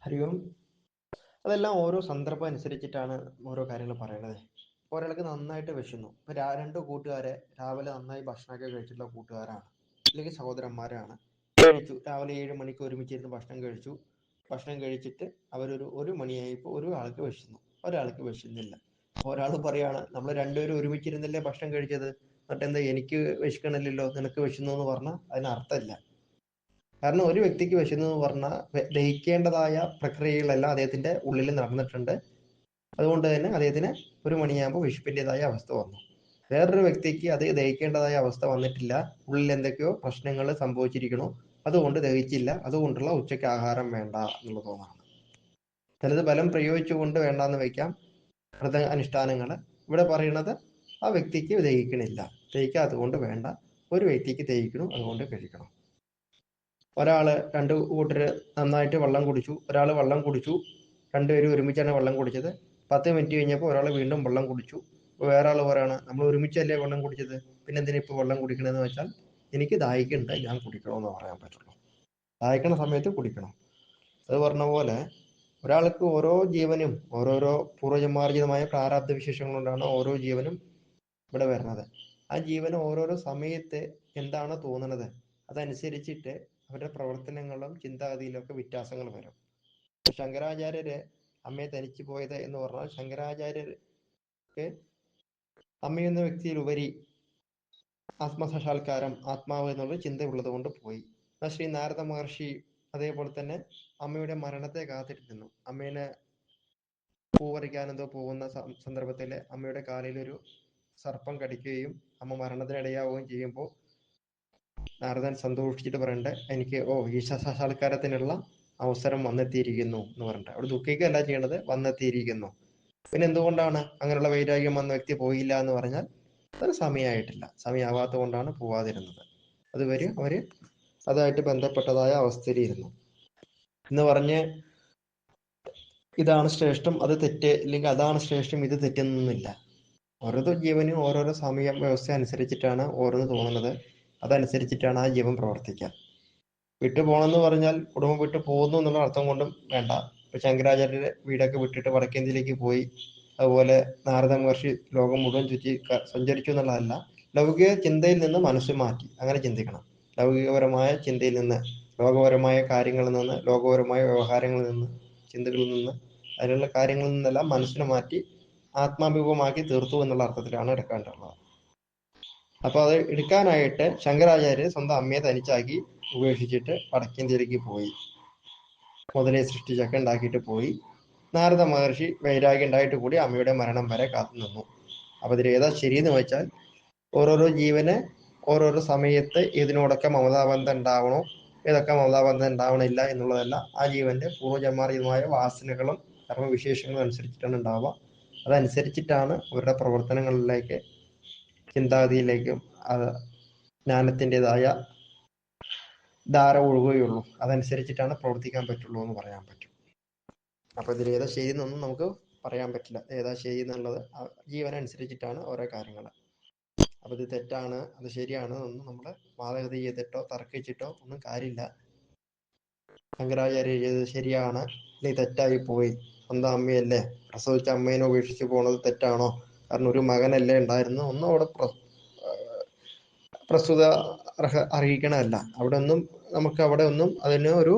ഹരി ഓം. അതെല്ലാം ഓരോ സന്ദർഭം അനുസരിച്ചിട്ടാണ് ഓരോ കാര്യങ്ങൾ പറയണത്. ഇപ്പോൾ ഒരാൾക്ക് നന്നായിട്ട് വിശന്നു. ഇപ്പോൾ രണ്ട് കൂട്ടുകാരെ രാവിലെ നന്നായി ഭക്ഷണമൊക്കെ കഴിച്ചിട്ടുള്ള കൂട്ടുകാരാണ്, അല്ലെങ്കിൽ സഹോദരന്മാരാണ്. കഴിച്ചു, രാവിലെ 7 മണിക്ക് ഒരുമിച്ചിരുന്ന് ഭക്ഷണം കഴിച്ചു. ഭക്ഷണം കഴിച്ചിട്ട് ഒരു മണിയായപ്പോൾ ഒരാൾക്ക് വിശന്നു, ഒരാൾക്ക് വിശന്നില്ല. ഒരാൾ പറയാണ്, നമ്മൾ രണ്ടുപേരും ഒരുമിച്ചിരുന്നല്ലേ ഭക്ഷണം കഴിച്ചത്, എന്നിട്ട് എന്താ എനിക്ക് വിശക്കണില്ലല്ലോ, നിനക്ക് വിശന്നു എന്ന് പറഞ്ഞാൽ അതിന് അർത്ഥമില്ല. കാരണം ഒരു വ്യക്തിക്ക് വിശന്നു എന്ന് പറഞ്ഞാൽ ദഹിക്കേണ്ടതായ പ്രക്രിയകളെല്ലാം അദ്ദേഹത്തിന്റെ ഉള്ളിൽ നടന്നിട്ടുണ്ട്. അതുകൊണ്ട് തന്നെ അദ്ദേഹത്തിന് 1 മണിയാകുമ്പോൾ വിശപ്പിൻ്റെതായ അവസ്ഥ വന്നു. വേറൊരു വ്യക്തിക്ക് അത് ദഹിക്കേണ്ടതായ അവസ്ഥ വന്നിട്ടില്ല, ഉള്ളിൽ എന്തൊക്കെയോ പ്രശ്നങ്ങൾ സംഭവിച്ചിരിക്കണു, അതുകൊണ്ട് ദഹിച്ചില്ല, അതുകൊണ്ടുള്ള ഉച്ചയ്ക്ക് ആഹാരം വേണ്ട എന്നുള്ളതാണ്. ചിലത് ബലം പ്രയോഗിച്ചുകൊണ്ട് വേണ്ടാന്ന് വയ്ക്കാം, വ്രത അനുഷ്ഠാനങ്ങൾ. ഇവിടെ പറയുന്നത് ആ വ്യക്തിക്ക് ദഹിക്കണില്ല, ദഹിക്കാത്തതുകൊണ്ട് വേണ്ട. ഒരു വ്യക്തിക്ക് ദഹിക്കണം, അതുകൊണ്ട് കഴിക്കണം. രണ്ട് കൂട്ടര് നന്നായിട്ട് വെള്ളം കുടിച്ചു, ഒരാൾ വെള്ളം കുടിച്ചു, രണ്ടുപേരും ഒരുമിച്ചാണ് വെള്ളം കുടിച്ചത്. 10 മിനിറ്റ് കഴിഞ്ഞപ്പോൾ ഒരാൾ വീണ്ടും വെള്ളം കുടിച്ചു. വേറെ ആൾ പറയാണ്, നമ്മൾ ഒരുമിച്ചല്ലേ വെള്ളം കുടിച്ചത്, പിന്നെ എന്തിനാ ഇപ്പോൾ വെള്ളം കുടിക്കണമെന്ന് വെച്ചാൽ എനിക്ക് ദാഹിക്കുന്നുണ്ട്, ഞാൻ കുടിക്കണമെന്ന് പറയാൻ പറ്റുള്ളൂ. ദാഹിക്കണ സമയത്ത് കുടിക്കണം. അത് പറഞ്ഞ പോലെ ഒരാൾക്ക് ഓരോ ജീവനും ഓരോരോ പൂർവജന്മാർജിതമായ പ്രാരാബ്ധ വിശേഷങ്ങൾ കൊണ്ടാണ് ഓരോ ജീവനും ഇവിടെ വരുന്നത്. ആ ജീവന് ഓരോരോ സമയത്ത് എന്താണ് തോന്നുന്നത് അതനുസരിച്ചിട്ട് അവരുടെ പ്രവർത്തനങ്ങളും ചിന്താഗതിയിലൊക്കെ വ്യത്യാസങ്ങൾ വരും. ശങ്കരാചാര്യര് അമ്മയെ തനിച്ചു പോയത് എന്ന് പറഞ്ഞാൽ ശങ്കരാചാര്യർക്ക് അമ്മയെന്ന വ്യക്തിയിലുപരി ആത്മസാക്ഷാത്കാരം, ആത്മാവ് എന്നുള്ള ചിന്തയുള്ളത് കൊണ്ട് പോയി. ശ്രീ നാരദ മഹർഷി അതേപോലെ തന്നെ അമ്മയുടെ മരണത്തെ കാത്തിരുന്നു. അമ്മേനെ പൂവറിക്കാനെന്തോ പോകുന്ന സന്ദർഭത്തിൽ അമ്മയുടെ കാലിൽ ഒരു സർപ്പം കടിക്കുകയും അമ്മ മരണത്തിനിടയാവുകയും ചെയ്യുമ്പോൾ നാരദൻ സന്തോഷിച്ചിട്ട് പറയണ്ടേ, എനിക്ക് ഈശ്വസാക്ഷാത്കാരത്തിനുള്ള അവസരം വന്നെത്തിയിരിക്കുന്നു എന്ന് പറഞ്ഞിട്ട് അവിടെ ദുഃഖിക്കുകയല്ല ചെയ്യണത്, വന്നെത്തിയിരിക്കുന്നു. പിന്നെ എന്തുകൊണ്ടാണ് അങ്ങനെയുള്ള വൈരാഗ്യം വന്ന വ്യക്തി പോയില്ല എന്ന് പറഞ്ഞാൽ അതൊരു സമയമായിട്ടില്ല, സമയമാവാത്തത് കൊണ്ടാണ് പോവാതിരുന്നത്. അതുവരെ അവര് അതുമായിട്ട് ബന്ധപ്പെട്ടതായ അവസ്ഥയിലിരുന്നു എന്ന് പറഞ്ഞ് ഇതാണ് ശ്രേഷ്ഠം, അത് തെറ്റ്, ഇല്ലെങ്കിൽ അതാണ് ശ്രേഷ്ഠം, ഇത് തെറ്റെന്നൊന്നുമില്ല. ഓരോ ജീവനും ഓരോരോ സമയം വ്യവസ്ഥ അനുസരിച്ചിട്ടാണ് ഓരോന്ന് തോന്നുന്നത്, അതനുസരിച്ചിട്ടാണ് ആ ജീവൻ പ്രവർത്തിക്കുക. വിട്ടു പോകണമെന്ന് പറഞ്ഞാൽ കുടുംബം വിട്ടു പോകുന്നു എന്നുള്ള അർത്ഥം കൊണ്ടും വേണ്ട. ഇപ്പൊ ശങ്കരാചാര്യരുടെ വീടൊക്കെ വിട്ടിട്ട് വടക്കേന്ത്യയിലേക്ക് പോയി, അതുപോലെ നാരദ മഹർഷി ലോകം മുഴുവൻ ചുറ്റി സഞ്ചരിച്ചു എന്നുള്ളതല്ല. ലൗകിക ചിന്തയിൽ നിന്ന് മനസ്സ് മാറ്റി അങ്ങനെ ചിന്തിക്കണം. ലൗകികപരമായ ചിന്തയിൽ നിന്ന്, ലോകപരമായ കാര്യങ്ങളിൽ നിന്ന്, ലോകപരമായ വ്യവഹാരങ്ങളിൽ നിന്ന്, ചിന്തകളിൽ നിന്ന്, അതിനുള്ള കാര്യങ്ങളിൽ നിന്നെല്ലാം മനസ്സിനെ മാറ്റി ആത്മാഭിമുഖമാക്കി തീർത്തു എന്നുള്ള അർത്ഥത്തിലാണ് എടുക്കേണ്ടത്. അപ്പൊ അത് എടുക്കാനായിട്ട് ശങ്കരാചാര്യർ സ്വന്തം അമ്മയെ തനിച്ചാക്കി ഉപേക്ഷിച്ചിട്ട് വടക്കേന്ത്യയിലേക്ക് പോയി, മുതലേ സൃഷ്ടിച്ചൊക്കെ ഉണ്ടാക്കിയിട്ട് പോയി. നാരദ മഹർഷി വൈരാഗ്യം ഉണ്ടായിട്ട് കൂടി അമ്മയുടെ മരണം വരെ കാത്തു നിന്നു. അപ്പൊ ഇതിൽ ഏതാ ശരിയെന്ന് വെച്ചാൽ ഓരോരോ ജീവന് ഓരോരോ സമയത്ത് ഇതിനോടൊക്കെ മമതാബന്ധം ഉണ്ടാവണോ, ഏതൊക്കെ മമതാബന്ധം ഉണ്ടാവണില്ല എന്നുള്ളതല്ല ആ ജീവന്റെ പൂർവ്വജന്മാർജിതമായ വാസനകളും കർമ്മവിശേഷങ്ങളും അനുസരിച്ചിട്ടാണ് ഉണ്ടാവുക. അതനുസരിച്ചിട്ടാണ് അവരുടെ പ്രവർത്തനങ്ങളിലേക്ക്, ചിന്താഗതിയിലേക്കും ജ്ഞാനത്തിൻ്റെതായ ധാര ഒഴുകുകയുള്ളൂ. അതനുസരിച്ചിട്ടാണ് പ്രവർത്തിക്കാൻ പറ്റുള്ളൂ എന്ന് പറയാൻ പറ്റും. അപ്പൊ ഇതിൽ ഏതാ ശരി എന്നൊന്നും നമുക്ക് പറയാൻ പറ്റില്ല. ഏതാ ശരി എന്നുള്ളത് ജീവനനുസരിച്ചിട്ടാണ് ഓരോ കാര്യങ്ങൾ. അപ്പൊ ഇത് തെറ്റാണ്, അത് ശരിയാണ് എന്നൊന്നും നമ്മൾ വാദഗതി ചെയ്തിട്ടോ തർക്കിച്ചിട്ടോ ഒന്നും കാര്യമില്ല. ശങ്കരാചാര്യ ചെയ്തത് ശരിയാണ്, അല്ലെങ്കിൽ തെറ്റായി പോയി, സ്വന്തം അമ്മയല്ലേ, പ്രസവിച്ച അമ്മേനെ ഉപേക്ഷിച്ച് പോണത് തെറ്റാണോ, കാരണം ഒരു മകനല്ലേ ഉണ്ടായിരുന്നു, ഒന്നും അവിടെ പ്രസ്തുത അറിയിക്കണമല്ല. അവിടെ ഒന്നും അതിന് ഒരു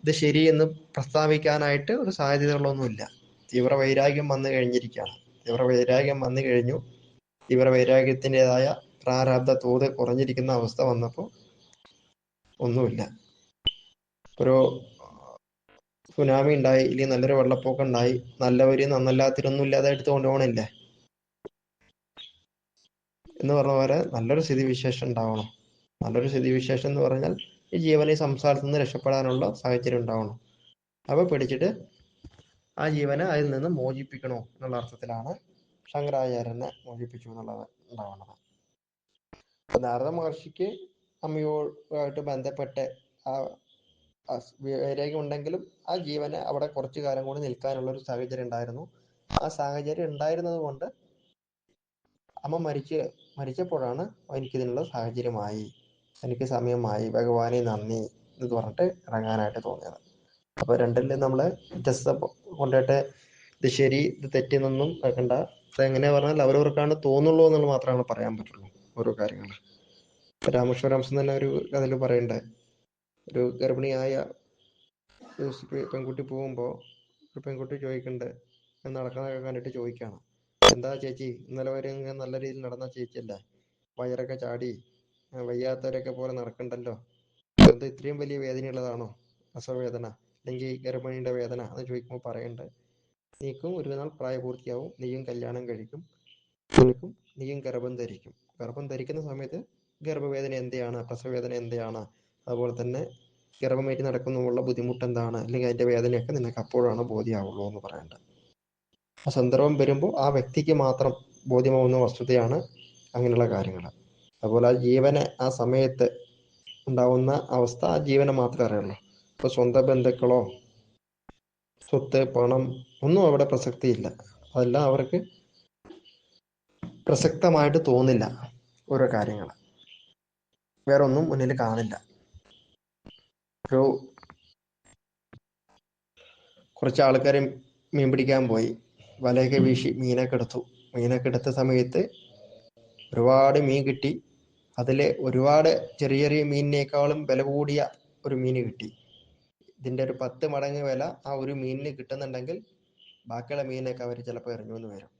ഇത് ശരിയെന്ന് പ്രസ്താവിക്കാനായിട്ട് ഒരു സാധ്യതകളൊന്നുമില്ല. തീവ്ര വൈരാഗ്യം വന്നു കഴിഞ്ഞിരിക്കുകയാണ്. തീവ്ര വൈരാഗ്യം വന്നു കഴിഞ്ഞു. തീവ്ര വൈരാഗ്യത്തിൻ്റെതായ പ്രാരാബ്ധ തോത് കുറഞ്ഞിരിക്കുന്ന അവസ്ഥ വന്നപ്പോൾ ഒന്നുമില്ല. ഒരു സുനാമി ഉണ്ടായി, ഇല്ലെങ്കിൽ നല്ലൊരു വെള്ളപ്പൊക്കം ഉണ്ടായി, നല്ലവര് നന്നല്ലാത്തിരൊന്നും ഇല്ലാതെ എടുത്തു കൊണ്ടുപോകണില്ലേ എന്ന് പറഞ്ഞ പോലെ നല്ലൊരു സ്ഥിതിവിശേഷം ഉണ്ടാവണം. നല്ലൊരു സ്ഥിതിവിശേഷം എന്ന് പറഞ്ഞാൽ ഈ ജീവനെ സംസാരത്തിൽ നിന്ന് രക്ഷപ്പെടാനുള്ള സാഹചര്യം ഉണ്ടാവണം. അപ്പൊ പിടിച്ചിട്ട് ആ ജീവനെ അതിൽ നിന്ന് മോചിപ്പിക്കണോ എന്നുള്ള അർത്ഥത്തിലാണ് ശങ്കരാചാര്യനെ മോചിപ്പിച്ചു എന്നുള്ളത് ഉണ്ടാവുന്നത്. അപ്പൊ നാരദ മഹർഷിക്ക് അമ്മയോടായിട്ട് ബന്ധപ്പെട്ട് ആ വൈരാഗ്യം ഉണ്ടെങ്കിലും ആ ജീവനെ അവിടെ കുറച്ചു കാലം കൂടി നിൽക്കാനുള്ള ഒരു സാഹചര്യം ഉണ്ടായിരുന്നു. ആ സാഹചര്യം ഉണ്ടായിരുന്നത് കൊണ്ട് അമ്മ മരിച്ചപ്പോഴാണ് എനിക്കിതിനുള്ള സാഹചര്യമായി, എനിക്ക് സമയമായി, ഭഗവാനെ നന്ദി എന്ന് പറഞ്ഞിട്ട് ഇറങ്ങാനായിട്ട് തോന്നിയത്. അപ്പൊ രണ്ടില് നമ്മള് വ്യത്യസ്ത കൊണ്ടിട്ട് ഇത് ശരി ഇത് തെറ്റെന്നൊന്നും വെക്കണ്ട. അതെങ്ങനെയാ പറഞ്ഞാൽ അവരവർക്കാണ് തോന്നുള്ളൂ എന്നുള്ളത് മാത്രമാണ് പറയാൻ പറ്റുള്ളൂ ഓരോ കാര്യങ്ങൾ. രാമേശ്വരംശം തന്നെ ഒരു കഥയിൽ പറയണ്ടേ, ഒരു ഗർഭിണിയായ ഒരു പെൺകുട്ടി പോകുമ്പോൾ ഒരു പെൺകുട്ടി ചോദിക്കണ്ട്, നടക്കുന്നതൊക്കെ കണ്ടിട്ട് ചോദിക്കാണ്, എന്താ ചേച്ചി ഇന്നലെ വരെ ഇങ്ങനെ നല്ല രീതിയിൽ നടന്ന ചേച്ചിയല്ലേ, വയറൊക്കെ ചാടി വയ്യാത്തവരൊക്കെ പോലെ നടക്കണ്ടല്ലോ, അത് ഇത്രയും വലിയ വേദനയുള്ളതാണോ പ്രസവവേദന അല്ലെങ്കിൽ ഗർഭിണിയുടെ വേദന എന്ന് ചോദിക്കുമ്പോൾ പറയണ്ട്, നീക്കും ഒരു നാൾ പ്രായപൂർത്തിയാവും, നീയും കല്യാണം കഴിക്കും, നിനക്കും നീയും ഗർഭം ധരിക്കും. ഗർഭം ധരിക്കുന്ന സമയത്ത് ഗർഭവേദന എന്തെയാണ്, പ്രസവവേദന എന്തെയാണ്, അതുപോലെ തന്നെ ഗർഭമേറ്റി നടക്കുമ്പോഴുള്ള ബുദ്ധിമുട്ട് എന്താണ്, അല്ലെങ്കിൽ അതിന്റെ വേദനയൊക്കെ നിനക്ക് അപ്പോഴാണ് ബോധ്യമാവുള്ളൂ എന്ന് പറയണ്ട. ആ സന്ദർഭം വരുമ്പോൾ ആ വ്യക്തിക്ക് മാത്രം ബോധ്യമാവുന്ന വസ്തുതയാണ് അങ്ങനെയുള്ള കാര്യങ്ങൾ. അതുപോലെ ആ ജീവനെ ആ സമയത്ത് ഉണ്ടാവുന്ന അവസ്ഥ ആ ജീവനെ മാത്രമേ അറിയുള്ളൂ. ഇപ്പൊ സ്വന്തം ബന്ധുക്കളോ സ്വത്ത് പണം ഒന്നും അവിടെ പ്രസക്തിയില്ല. അതെല്ലാം അവർക്ക് പ്രസക്തമായിട്ട് തോന്നില്ല. ഓരോ കാര്യങ്ങൾ വേറെ ഒന്നും മുന്നിൽ കാണില്ല. ഒരു കുറച്ച് ആൾക്കാർ മീൻ പിടിക്കാൻ പോയി, വലയൊക്കെ വീശി മീനൊക്കെ എടുത്തു. മീനൊക്കെ എടുത്ത സമയത്ത് ഒരുപാട് മീൻ കിട്ടി. അതിൽ ഒരുപാട് ചെറിയ ചെറിയ മീനിനേക്കാളും വില കൂടിയ ഒരു മീന് കിട്ടി. ഇതിന്റെ ഒരു 10 മടങ്ങ് വില ആ ഒരു മീനിന് കിട്ടുന്നുണ്ടെങ്കിൽ ബാക്കിയുള്ള മീനൊക്കെ അവർ ചിലപ്പോൾ എറിഞ്ഞു വരും.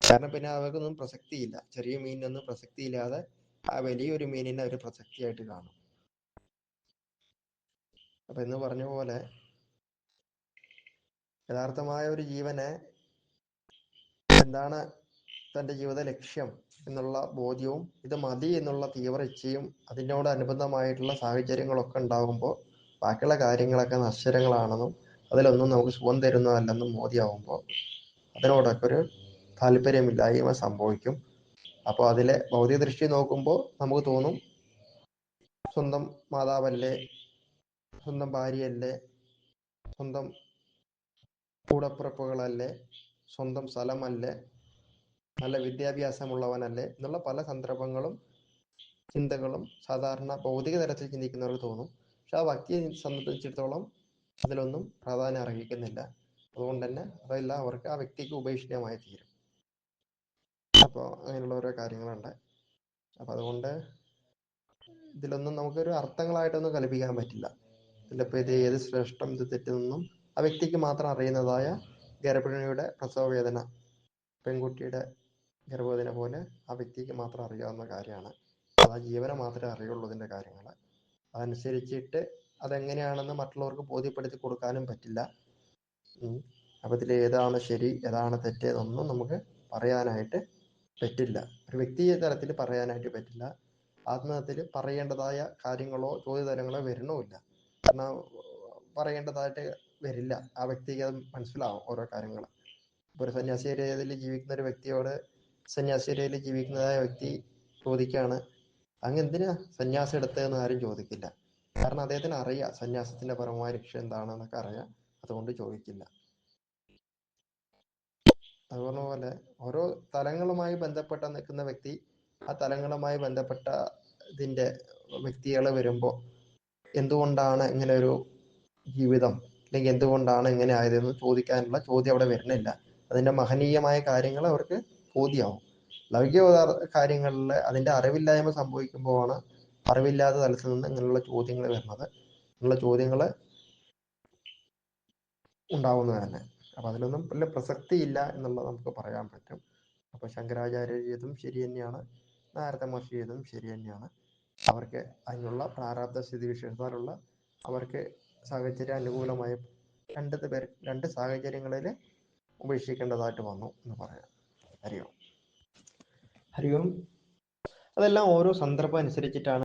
കാരണം പിന്നെ അവർക്കൊന്നും പ്രസക്തിയില്ല. ചെറിയ മീനിനൊന്നും പ്രസക്തിയില്ലാതെ ആ വലിയൊരു മീനിനെ അവർ പ്രസക്തിയായിട്ട് കാണും. അപ്പൊ എന്ന് പറഞ്ഞ പോലെ യഥാർത്ഥമായ ഒരു ജീവനെ എന്താണ് തൻ്റെ ജീവിത ലക്ഷ്യം എന്നുള്ള ബോധ്യവും ഇത് മതി എന്നുള്ള തീവ്ര ഇച്ഛയും അതിനോടനുബന്ധമായിട്ടുള്ള സാഹചര്യങ്ങളൊക്കെ ഉണ്ടാകുമ്പോൾ ബാക്കിയുള്ള കാര്യങ്ങളൊക്കെ നശ്വരങ്ങളാണെന്നും അതിലൊന്നും നമുക്ക് സുഖം തരുന്നതല്ലെന്നും ബോധ്യമാകുമ്പോൾ അതിനോടൊക്കെ ഒരു താല്പര്യമില്ലായ്മ സംഭവിക്കും. അപ്പോൾ അതിലെ ഭൗതിക ദൃഷ്ടി നോക്കുമ്പോൾ നമുക്ക് തോന്നും, സ്വന്തം മാതാവല്ലേ, സ്വന്തം ഭാര്യയല്ലേ, സ്വന്തം കൂടപ്പിറപ്പുകളല്ലേ, സ്വന്തം സ്ഥലമല്ലേ, നല്ല വിദ്യാഭ്യാസമുള്ളവനല്ലേ എന്നുള്ള പല സന്ദർഭങ്ങളും ചിന്തകളും സാധാരണ ഭൗതിക തലത്തിൽ ചിന്തിക്കുന്നവർക്ക് തോന്നും. പക്ഷെ ആ വ്യക്തിയെ സംബന്ധിച്ചിടത്തോളം അതിലൊന്നും പ്രാധാന്യം അർഹിക്കുന്നില്ല. അതുകൊണ്ട് തന്നെ അതെല്ലാം അവർക്ക് ആ വ്യക്തിക്ക് ഉപേക്ഷിതമായി തീരും. അപ്പോൾ അങ്ങനെയുള്ള ഓരോ കാര്യങ്ങളുണ്ട്. അപ്പം അതുകൊണ്ട് ഇതിലൊന്നും നമുക്കൊരു അർത്ഥങ്ങളായിട്ടൊന്നും കൽപ്പിക്കാൻ പറ്റില്ല. ഇതിലിപ്പോൾ ഇത് ഏത് ശ്രേഷ്ഠം ഇത് തെറ്റെന്നൊന്നും ആ വ്യക്തിക്ക് മാത്രം അറിയുന്നതായ ഗർഭിണിയുടെ പ്രസവ വേദന, പെൺകുട്ടിയുടെ ഗർഭവേദന പോലെ ആ വ്യക്തിക്ക് മാത്രം അറിയാവുന്ന കാര്യമാണ്. അത് ആ ജീവനെ മാത്രമേ അറിയുള്ളൂ ഇതിൻ്റെ കാര്യങ്ങൾ. അതനുസരിച്ചിട്ട് അതെങ്ങനെയാണെന്ന് മറ്റുള്ളവർക്ക് ബോധ്യപ്പെടുത്തി കൊടുക്കാനും പറ്റില്ല. അപ്പം ഇതിൽ ഏതാണ് ശരി ഏതാണ് തെറ്റ് എന്നൊന്നും നമുക്ക് പറയാനായിട്ട് പറ്റില്ല. ഒരു വ്യക്തി തലത്തിൽ പറയാനായിട്ട് പറ്റില്ല. ആത്മഹത്യയിൽ പറയേണ്ടതായ കാര്യങ്ങളോ ചോദ്യതരങ്ങളോ വരണമില്ല. കാരണം പറയേണ്ടതായിട്ട് വരില്ല. ആ വ്യക്തിക്ക് അത് മനസ്സിലാവും ഓരോ കാര്യങ്ങൾ. ഇപ്പോൾ ഒരു സന്യാസി ഏരിയയിൽ ജീവിക്കുന്ന ഒരു വ്യക്തിയോട് സന്യാസി ഏരിയയിൽ ജീവിക്കുന്നതായ വ്യക്തി ചോദിക്കുകയാണ്, അങ്ങ് എന്തിനാ സന്യാസം എടുത്തതെന്ന് ആരും ചോദിക്കില്ല. കാരണം അദ്ദേഹത്തിന് അറിയാം സന്യാസത്തിന്റെ പരമമായ ലക്ഷ്യം എന്താണെന്നൊക്കെ അറിയാം. അതുകൊണ്ട് ചോദിക്കില്ല. അതുപോലെ പോലെ ഓരോ തലങ്ങളുമായി ബന്ധപ്പെട്ട നിൽക്കുന്ന വ്യക്തി ആ തലങ്ങളുമായി ബന്ധപ്പെട്ട ഇതിന്റെ വ്യക്തികൾ വരുമ്പോൾ എന്തുകൊണ്ടാണ് ഇങ്ങനെ ഒരു ജീവിതം അല്ലെങ്കിൽ എന്തുകൊണ്ടാണ് ഇങ്ങനെ ആയതെന്ന് ചോദിക്കാനുള്ള ചോദ്യം അവിടെ വരുന്നില്ല. അതിന്റെ മഹനീയമായ കാര്യങ്ങൾ അവർക്ക് ബോധ്യമാവും. ലൗകിക കാര്യങ്ങളിൽ അതിന്റെ അറിവില്ലായ്മ സംഭവിക്കുമ്പോഴാണ് അറിവില്ലാത്ത തലത്തിൽ നിന്ന് ഇങ്ങനെയുള്ള ചോദ്യങ്ങൾ വരുന്നത്. ഇങ്ങനെയുള്ള ചോദ്യങ്ങൾ ഉണ്ടാവുന്നത് തന്നെ. അപ്പം അതിലൊന്നും വലിയ പ്രസക്തി ഇല്ല എന്നുള്ളത് നമുക്ക് പറയാൻ പറ്റും. അപ്പോൾ ശങ്കരാചാര്യ ചെയ്തതും ശരി തന്നെയാണ്, നാരദ മഹർഷി ചെയ്തതും ശരി തന്നെയാണ്. അവർക്ക് അതിനുള്ള പ്രാരാബ്ധ സ്ഥിതി വിശേഷത്താലുള്ള അവർക്ക് സാഹചര്യ അനുകൂലമായ രണ്ട് സാഹചര്യങ്ങളിൽ ഉപേക്ഷിക്കേണ്ടതായിട്ട് വന്നു എന്ന് പറയാം. ഹരി ഓം. ഹരി ഓം. അതെല്ലാം ഓരോ സന്ദർഭം അനുസരിച്ചിട്ടാണ്